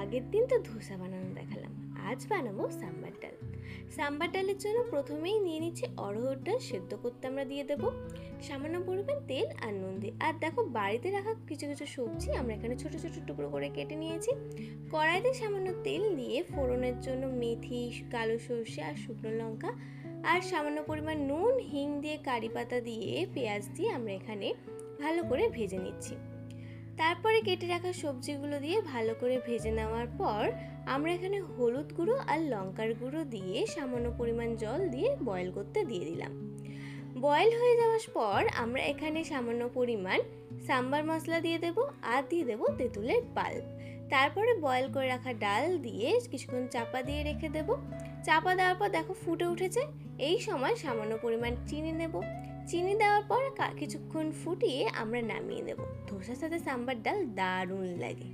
আগের দিন তো ধোসা বানানো দেখালাম, আজ বানাবো সাম্বার ডাল। সাম্বার ডালের জন্য প্রথমেই নিয়ে নিচ্ছি অড়হর ডাল। সেদ্ধ করতে আমরা দিয়ে দেবো সামান্য পরিমাণ তেল আর নুন দিয়ে। আর দেখো, বাড়িতে রাখা কিছু কিছু সবজি আমরা এখানে ছোট ছোট টুকরো করে কেটে নিয়েছি। কড়াইতে সামান্য তেল দিয়ে ফোড়নের জন্য মেথি, কালো সর্ষে আর শুকনো লঙ্কা আর সামান্য পরিমাণ নুন, হিং দিয়ে, কারি পাতা দিয়ে, পেঁয়াজ দিয়ে আমরা এখানে ভালো করে ভেজে নিচ্ছি। তারপরে কেটে রাখা সবজিগুলো দিয়ে ভালো করে ভেজে নেওয়ার পর আমরা এখানে হলুদ গুঁড়ো আর লঙ্কার গুঁড়ো দিয়ে সামান্য পরিমাণ জল দিয়ে বয়েল করতে দিয়ে দিলাম। বয়েল হয়ে যাওয়ার পর আমরা এখানে সামান্য পরিমাণ সাম্বার মশলা দিয়ে দেব আর দিয়ে দেব তেঁতুলের পাল্প। তারপরে বয়েল করে রাখা ডাল দিয়ে কিছুক্ষণ চাপা দিয়ে রেখে দেব। চাপা দেওয়ার পর দেখো ফুটে উঠেছে। এই সময় সামান্য পরিমাণ চিনি নেব। চিনি দেওয়ার পর কিছুক্ষণ ফুটিয়ে আমরা নামিয়ে দেব। ধোসার সাথে সাম্বার ডাল দারুণ লাগে।